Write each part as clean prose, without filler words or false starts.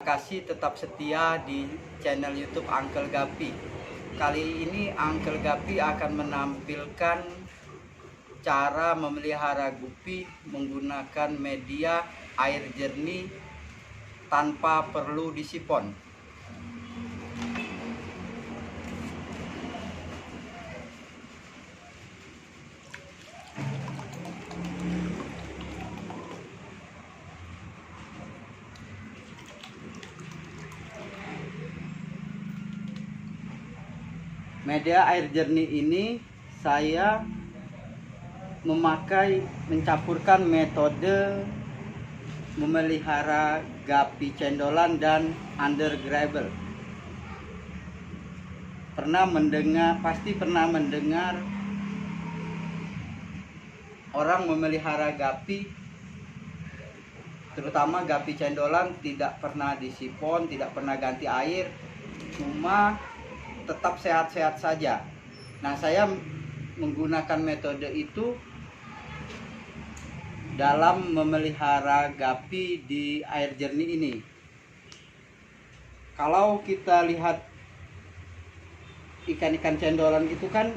Kasih tetap setia di channel YouTube Uncle Gapi. Kali ini Uncle Gapi akan menampilkan cara memelihara gupi menggunakan media air jernih tanpa perlu disipon. Media air jernih ini saya mencampurkan metode memelihara gapi cendolan dan under gravel. Pasti pernah mendengar orang memelihara gapi, terutama gapi cendolan, tidak pernah disipon, tidak pernah ganti air, cuma tetap sehat-sehat saja. Nah, saya menggunakan metode itu dalam memelihara gapi di air jernih ini. Kalau kita lihat ikan-ikan cendolan itu kan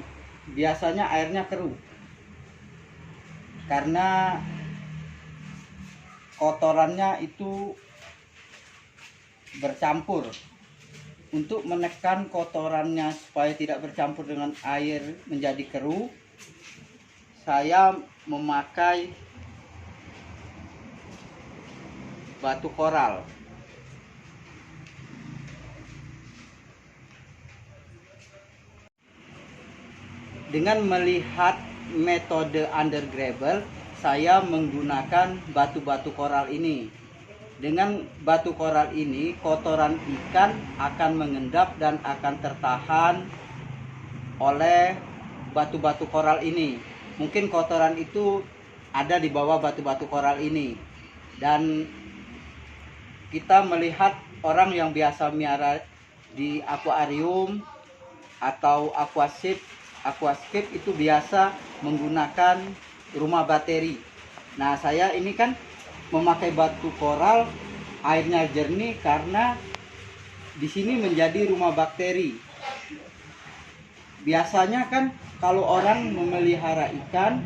biasanya airnya keruh karena kotorannya itu bercampur. Untuk menekan kotorannya supaya tidak bercampur dengan air menjadi keruh, saya memakai batu koral. Dengan melihat metode under gravel, saya menggunakan batu-batu koral ini. Dengan batu koral ini, kotoran ikan akan mengendap dan akan tertahan oleh batu-batu koral ini. Mungkin kotoran itu ada di bawah batu-batu koral ini. Dan kita melihat orang yang biasa miara di akuarium atau aquascape itu biasa menggunakan rumah bakteri. Nah, saya ini kan memakai batu koral, airnya jernih karena di sini menjadi rumah bakteri. Biasanya kan kalau orang memelihara ikan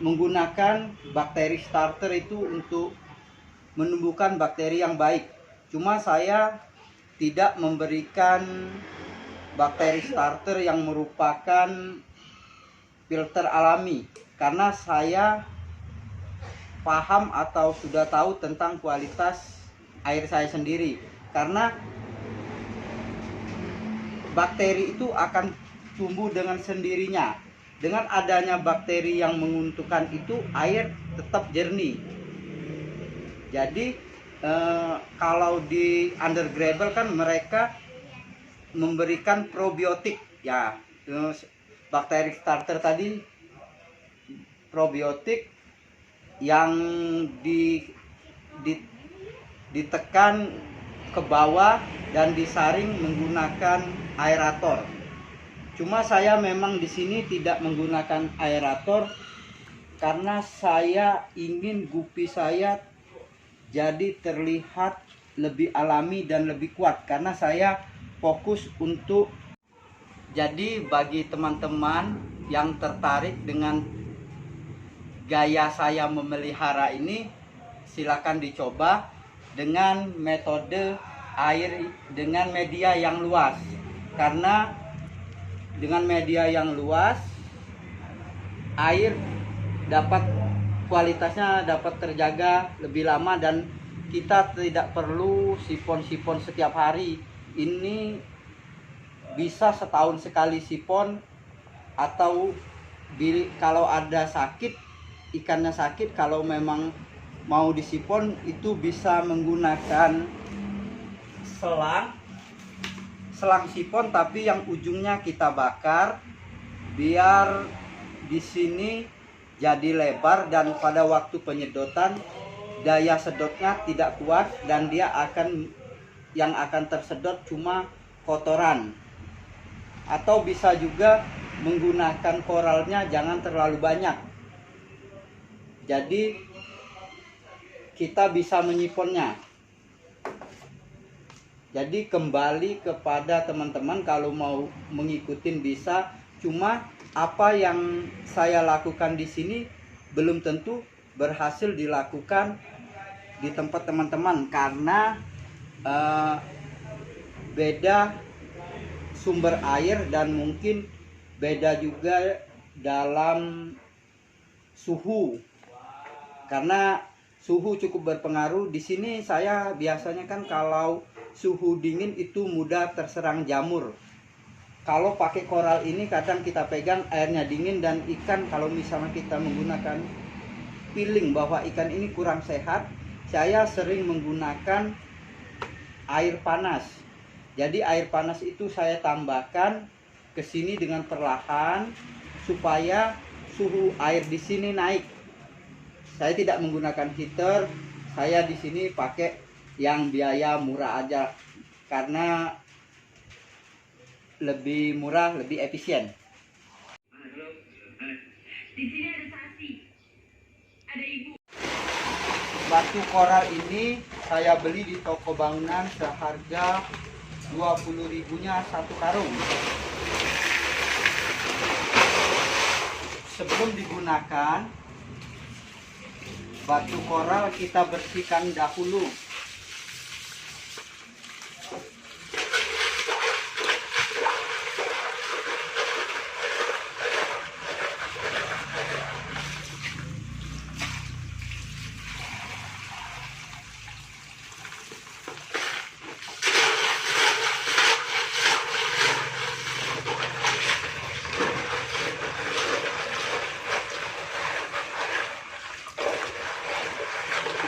menggunakan bakteri starter itu untuk menumbuhkan bakteri yang baik. Cuma saya tidak memberikan bakteri starter yang merupakan filter alami karena saya paham atau sudah tahu tentang kualitas air saya sendiri. Karena bakteri itu akan tumbuh dengan sendirinya. Dengan adanya bakteri yang menguntungkan itu, air tetap jernih. Jadi kalau di under gravel kan mereka memberikan probiotik ya. Bakteri starter tadi probiotik yang ditekan ke bawah dan disaring menggunakan aerator. Cuma saya memang di sini tidak menggunakan aerator karena saya ingin gupi saya jadi terlihat lebih alami dan lebih kuat, karena saya fokus untuk. Jadi bagi teman-teman yang tertarik dengan gaya saya memelihara ini, silakan dicoba dengan metode air dengan media yang luas. Karena dengan media yang luas, air kualitasnya dapat terjaga lebih lama dan kita tidak perlu sipon-sipon setiap hari. Ini bisa setahun sekali sipon, atau kalau ada sakit, ikannya sakit, kalau memang mau disipon itu bisa menggunakan selang sipon, tapi yang ujungnya kita bakar biar di sini jadi lebar, dan pada waktu penyedotan daya sedotnya tidak kuat dan yang akan tersedot cuma kotoran. Atau bisa juga menggunakan koralnya jangan terlalu banyak. Jadi kita bisa menyiponnya. Jadi kembali kepada teman-teman, kalau mau mengikuti bisa, cuma apa yang saya lakukan di sini belum tentu berhasil dilakukan di tempat teman-teman, karena eh, beda sumber air dan mungkin beda juga dalam suhu, karena suhu cukup berpengaruh. Di sini saya biasanya kan kalau suhu dingin itu mudah terserang jamur. Kalau pakai koral ini kadang kita pegang airnya dingin, dan ikan kalau misalnya kita menggunakan feeling bahwa ikan ini kurang sehat, saya sering menggunakan air panas. Jadi air panas itu saya tambahkan ke sini dengan perlahan supaya suhu air di sini naik. Saya tidak menggunakan heater, saya di sini pakai yang biaya murah aja karena lebih murah, lebih efisien. Di sini ada Sasi, ada Ibu. Batu koral ini saya beli di toko bangunan seharga 20.000-nya satu karung. Sebelum digunakan, batu koral kita bersihkan dahulu.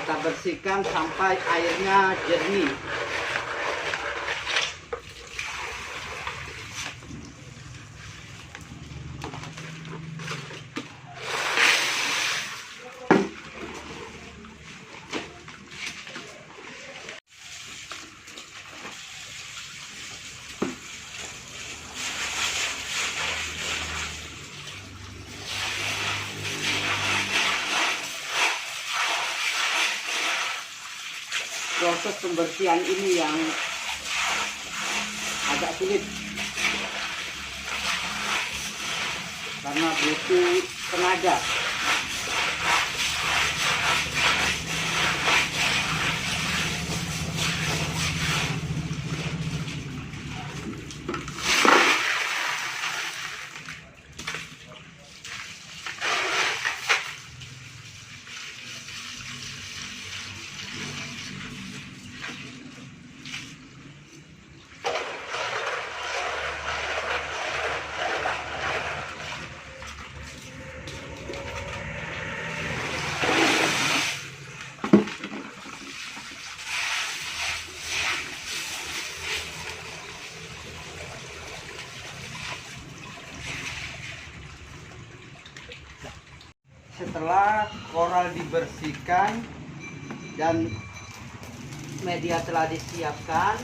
Kita bersihkan sampai airnya jernih. Proses pembersihan ini yang agak sulit karena butuh tenaga. Setelah koral dibersihkan dan media telah disiapkan,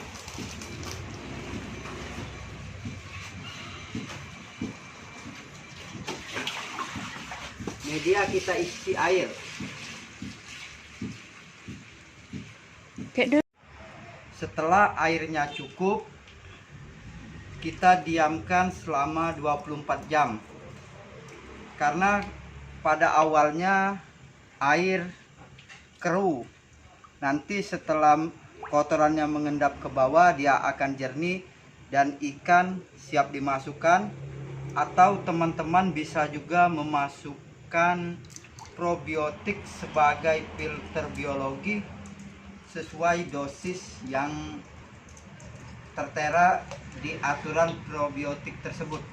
media kita isi air. Setelah airnya cukup, kita diamkan selama 24 jam. Karena pada awalnya air keruh. Nanti setelah kotorannya mengendap ke bawah, dia akan jernih dan ikan siap dimasukkan. Atau teman-teman bisa juga memasukkan probiotik sebagai filter biologi sesuai dosis yang tertera di aturan probiotik tersebut.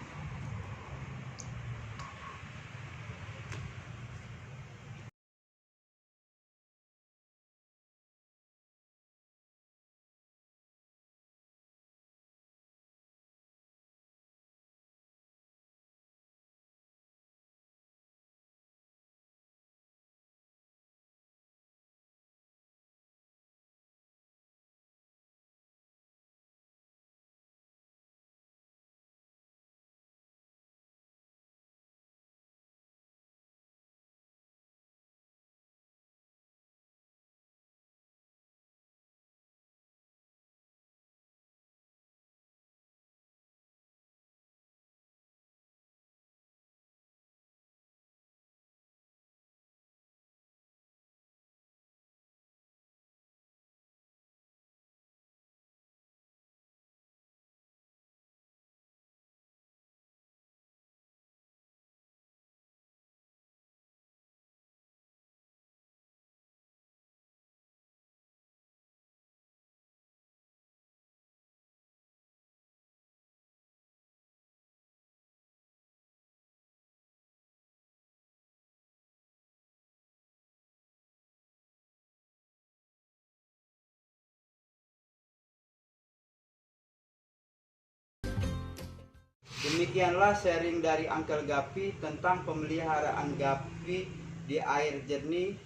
Demikianlah sharing dari Uncle Gapi tentang pemeliharaan gapi di air jernih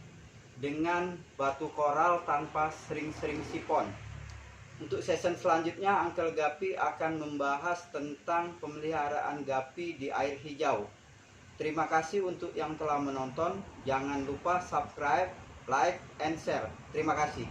dengan batu koral tanpa sering-sering sipon. Untuk season selanjutnya Uncle Gapi akan membahas tentang pemeliharaan gapi di air hijau. Terima kasih untuk yang telah menonton. Jangan lupa subscribe, like, and share. Terima kasih.